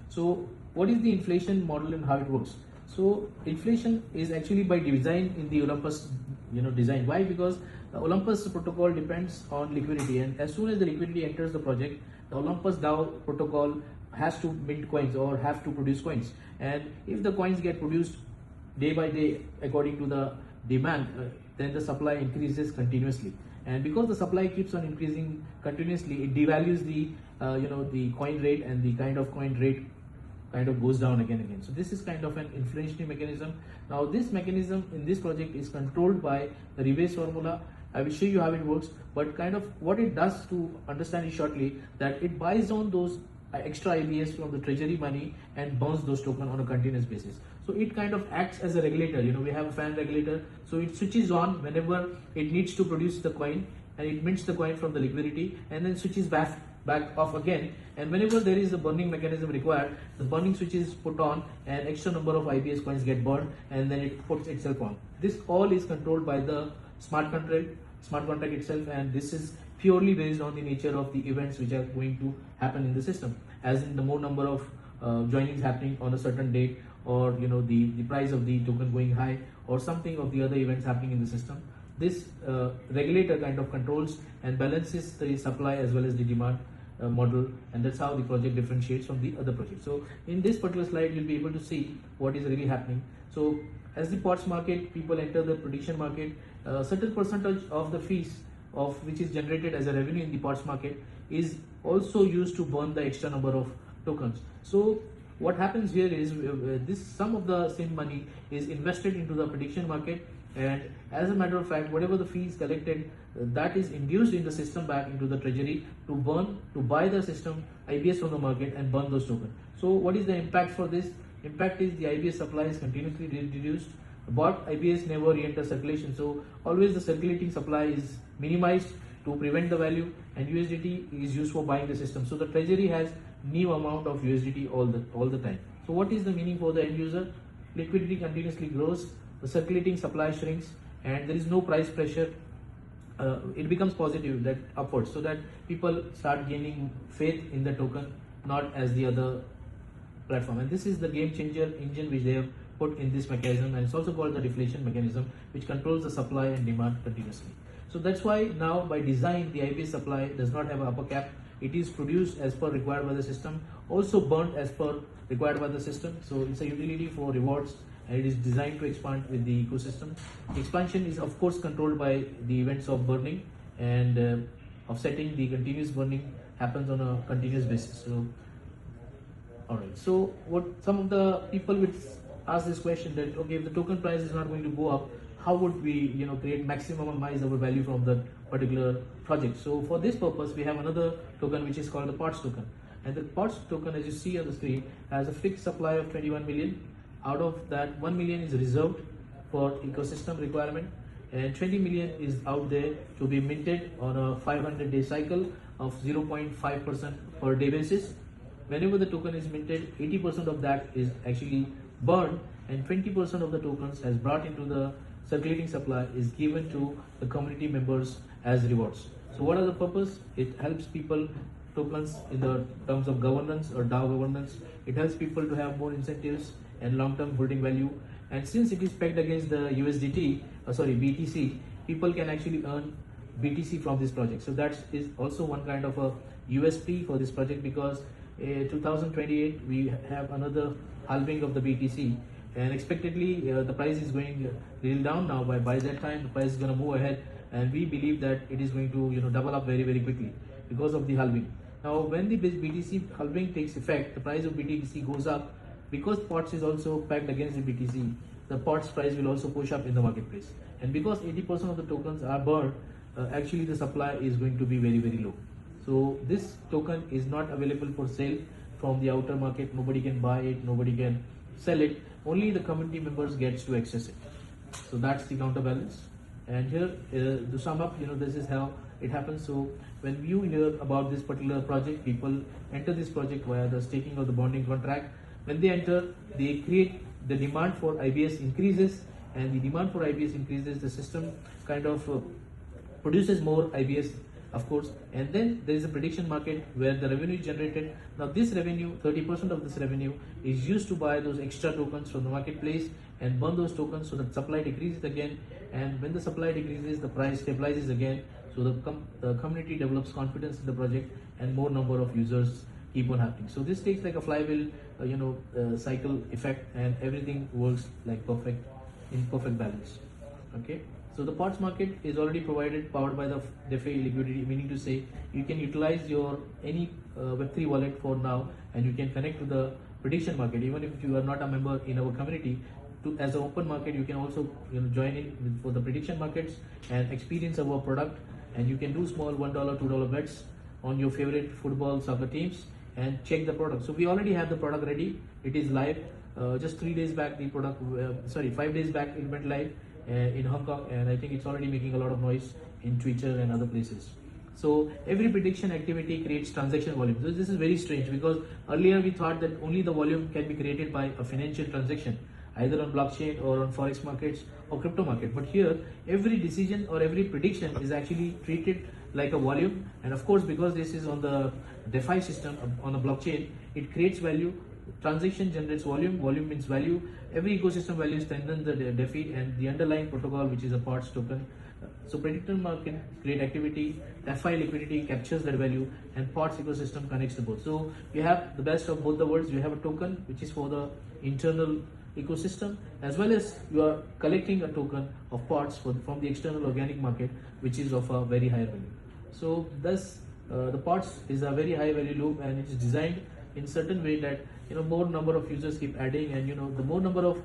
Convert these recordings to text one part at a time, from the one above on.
So what is the inflation model and how it works? So inflation is actually by design in the Olympus design. Why? Because the Olympus protocol depends on liquidity, and as soon as the liquidity enters the project, the Olympus DAO protocol has to mint coins or have to produce coins. And if the coins get produced day by day according to the demand, then the supply increases continuously. And because the supply keeps on increasing continuously, it devalues the the coin rate, and the kind of coin rate kind of goes down again and again. So this is kind of an inflationary mechanism. Now this mechanism in this project is controlled by the rebase formula. I will show you how it works, but kind of what it does, to understand it shortly, that it buys on those extra IBS from the treasury money and burns those tokens on a continuous basis. So it kind of acts as a regulator. We have a fan regulator, so it switches on whenever it needs to produce the coin, and it mints the coin from the liquidity, and then switches back off again. And whenever there is a burning mechanism required, the burning switch is put on and extra number of IBS coins get burned, and then it puts itself on. This all is controlled by the smart contract itself, and this is purely based on the nature of the events which are going to happen in the system, as in the more number of joinings happening on a certain date, or the price of the token going high, or something of the other events happening in the system. This regulator kind of controls and balances the supply as well as the demand model, and that's how the project differentiates from the other projects. So in this particular slide, you'll be able to see what is really happening. So as the POTS market, people enter the prediction market, a certain percentage of the fees of which is generated as a revenue in the POTS market is also used to burn the extra number of tokens. So what happens here is this some of the same money is invested into the prediction market, and as a matter of fact, whatever the fees collected, that is induced in the system back into the treasury to buy the system IBS from the market and burn those tokens. So what is the impact for this? Impact is the IBS supply is continuously reduced, but IBS never re-enter circulation. So always the circulating supply is minimized to prevent the value, and USDT is used for buying the system. So the treasury has new amount of USDT all the time. So what is the meaning for the end user? Liquidity continuously grows, the circulating supply shrinks, and there is no price pressure. It becomes positive, that upwards, so that people start gaining faith in the token, not as the other platform. And this is the game changer engine which they have put in this mechanism, and it's also called the deflation mechanism, which controls the supply and demand continuously. So that's why now by design the IBS supply does not have an upper cap. It is produced as per required by the system, also burnt as per required by the system. So it's a utility for rewards, and it is designed to expand with the ecosystem. Expansion is of course controlled by the events of burning, and offsetting the continuous burning happens on a continuous basis. So alright, so what some of the people would ask this question, that okay, if the token price is not going to go up, how would we create maximize our value from that particular project? So for this purpose, we have another token which is called the POTS token, and the POTS token, as you see on the screen, has a fixed supply of 21 million. Out of that, 1 million is reserved for ecosystem requirement, and 20 million is out there to be minted on a 500-day cycle of 0.5% per day basis. Whenever the token is minted, 80% of that is actually burned, and 20% of the tokens has brought into the circulating supply is given to the community members as rewards. So what are the purpose? It helps people tokens in the terms of governance or DAO governance. It helps people to have more incentives and long-term holding value. And since it is pegged against the BTC, people can actually earn BTC from this project. So that is also one kind of a USP for this project, because 2028 we have another halving of the BTC, and expectedly the price is going real down now. By that time the price is going to move ahead, and we believe that it is going to double up very quickly because of the halving. Now when the BTC halving takes effect, the price of BTC goes up. Because POTS is also pegged against the BTC, the POTS price will also push up in the marketplace. And because 80% of the tokens are burned, actually the supply is going to be very low. So this token is not available for sale from the outer market. Nobody can buy it, nobody can sell it. Only the community members gets to access it. So that's the counterbalance. And here to sum up, this is how it happens. So when you hear about this particular project, people enter this project via the staking of the bonding contract. When they enter, they create the demand for IBS increases, and the demand for IBS increases, the system kind of produces more IBS of course. And then there is a prediction market where the revenue is generated. Now this revenue, 30% of this revenue is used to buy those extra tokens from the marketplace and burn those tokens so that supply decreases again. And when the supply decreases, the price stabilizes again. So the community develops confidence in the project and more number of users keep on happening. So this takes like a flywheel, cycle effect, and everything works like in perfect balance. Okay. So the POTS market is already powered by the DeFi liquidity, meaning to say you can utilize your any Web3 wallet for now, and you can connect to the prediction market. Even if you are not a member in our community, as an open market, you can also join in for the prediction markets and experience our product. And you can do small $1, $2 bets on your favorite football, soccer teams and check the product. So we already have the product ready. It is live. Just 3 days back, the product, 5 days back, it went live in Hong Kong, and I think it's already making a lot of noise in Twitter and other places. So every prediction activity creates transaction volume. So this is very strange, because earlier we thought that only the volume can be created by a financial transaction, either on blockchain or on forex markets or crypto market. But here, every decision or every prediction is actually treated like a volume. And of course, because this is on the DeFi system, on a blockchain, it creates value. Transaction generates volume, volume means value. Every ecosystem value strengthens the DeFi and the underlying protocol, which is a POTS token. So prediction market create activity, DeFi liquidity captures that value, and POTS ecosystem connects the both. So you have the best of both the worlds. You have a token which is for the internal ecosystem, as well as you are collecting a token of POTS from the external organic market, which is of a very high value. So thus the POTS is a very high value loop, and it is designed in certain way that more number of users keep adding, and the more number of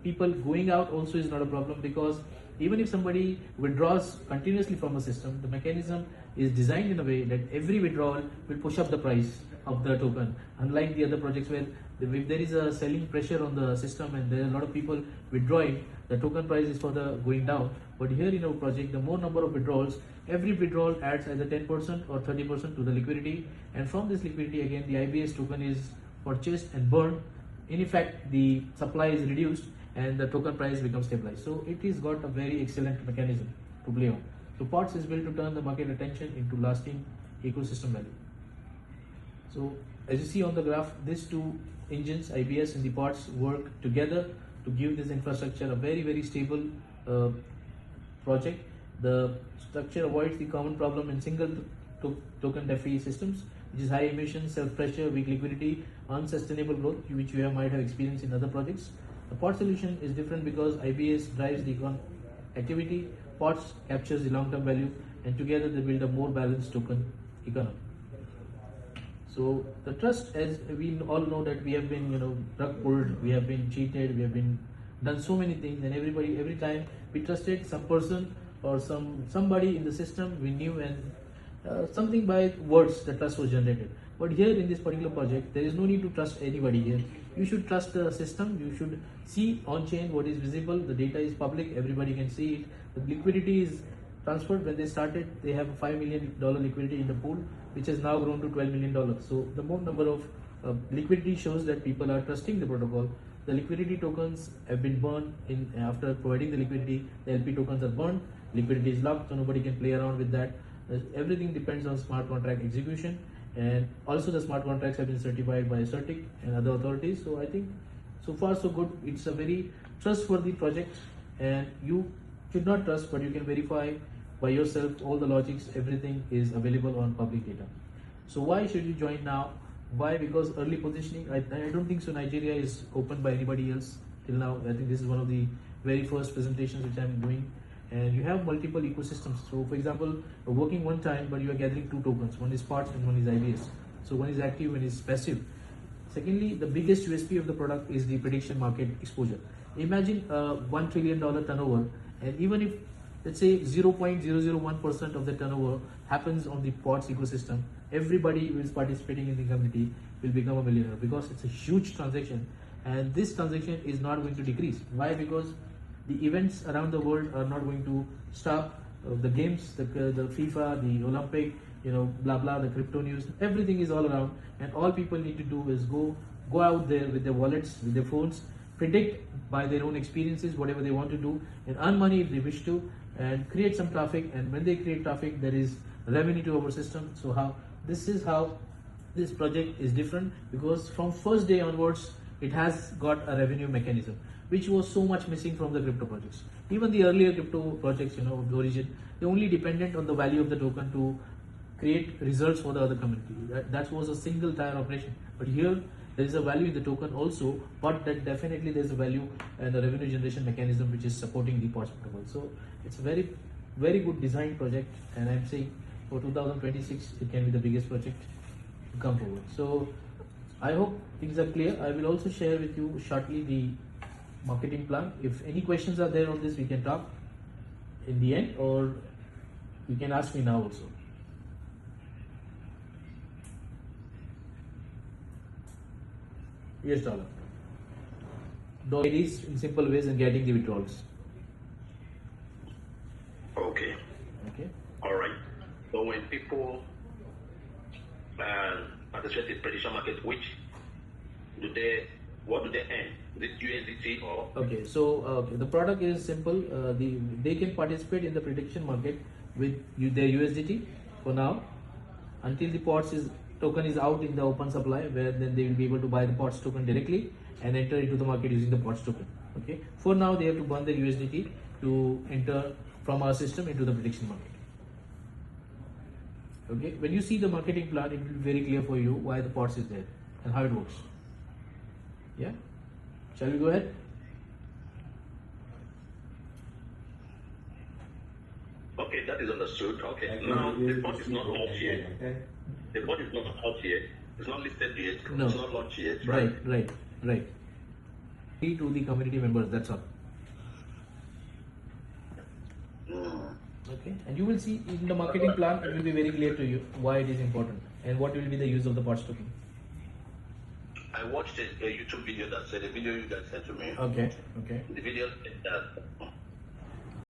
people going out also is not a problem, because even if somebody withdraws continuously from a system, the mechanism is designed in a way that every withdrawal will push up the price of the token, unlike the other projects where if there is a selling pressure on the system and there are a lot of people withdrawing, the token price is for the going down. But here in our project, the more number of withdrawals, every withdrawal adds either 10% or 30% to the liquidity, and from this liquidity again the IBS token is purchased and burned. In effect, the supply is reduced and the token price becomes stabilized. So it is got a very excellent mechanism to play on. So POTS is built to turn the market attention into lasting ecosystem value. So as you see on the graph, these two engines, IBS and the POTS, work together to give this infrastructure a very, very stable project. The structure avoids the common problem in single token DeFi systems, which is high emissions, self-pressure, weak liquidity, unsustainable growth, which you might have experienced in other projects. The POTS solution is different because IBS drives the activity, POTS captures the long-term value, and together they build a more balanced token economy. So the trust, as we all know that we have been drug pulled, we have been cheated, we have been done so many things, and every time we trusted some person or somebody in the system we knew, and something by words the trust was generated. But here in this particular project, there is no need to trust anybody here. You should trust the system. You should see on chain what is visible. The data is public, everybody can see it. The liquidity is transferred. When they started, they have a $5 million liquidity in the pool, which has now grown to $12 million. So the more number of liquidity shows that people are trusting the protocol. The liquidity tokens have been burned after providing the liquidity. The LP tokens are burned. Liquidity is locked, so nobody can play around with that. Everything depends on smart contract execution, and also the smart contracts have been certified by Certik and other authorities. So I think so far so good. It's a very trustworthy project, and you should not trust, but you can verify by yourself all the logics. Everything is available on public data. So why should you join now? Why? Because early positioning. I don't think so Nigeria is opened by anybody else till now. I think this is one of the very first presentations which I'm doing. And you have multiple ecosystems. So for example, working one time, but you are gathering two tokens. One is POTS and one is IBS. So one is active, one is passive. Secondly, the biggest USP of the product is the prediction market exposure. Imagine a $1 trillion turnover, and even if let's say 0.001% of the turnover happens on the POTS ecosystem, everybody who is participating in the community will become a millionaire, because it's a huge transaction, and this transaction is not going to decrease. Why? Because the events around the world are not going to stop. The games, the FIFA, the Olympic, blah blah, the crypto news, everything is all around, and all people need to do is go out there with their wallets, with their phones, predict by their own experiences whatever they want to do and earn money if they wish to, and create some traffic. And when they create traffic, there is revenue to our system. So this is how this project is different, because from first day onwards it has got a revenue mechanism, which was so much missing from the crypto projects. Even the earlier crypto projects, of the origin, they only dependent on the value of the token to create results for the other community. That was a single tire operation. But here there is a value in the token also, but that definitely there is a value and a revenue generation mechanism which is supporting the POTS protocol. So it's a very, very good design project, and I'm saying for 2026 it can be the biggest project to come forward. So I hope things are clear. I will also share with you shortly the marketing plan. If any questions are there on this, we can talk in the end, or you can ask me now also. Yes, dollar. IDs in simple ways and getting the withdrawals. Okay. Okay. All right. So when people participate in prediction market, what do they earn? Is it USDT or? Okay, so the product is simple. They can participate in the prediction market with their USDT for now, until the POTS token is out in the open supply, where then they will be able to buy the POTS token directly and enter into the market using the POTS token. Okay, for now they have to burn their USDT to enter from our system into the prediction market. Okay, when you see the marketing plan, it will be very clear for you why the POTS is there and how it works. Yeah, shall we go ahead? Okay, that is understood. Okay, now the POTS is not out yet. The POTS is not out yet. It's not listed yet. No. It's not launched yet. Right. To the community members, that's all. Okay, and you will see in the marketing plan, it will be very clear to you why it is important and what will be the use of the POTS token. I watched a YouTube video that said, a video you guys sent to me. Okay. The video said that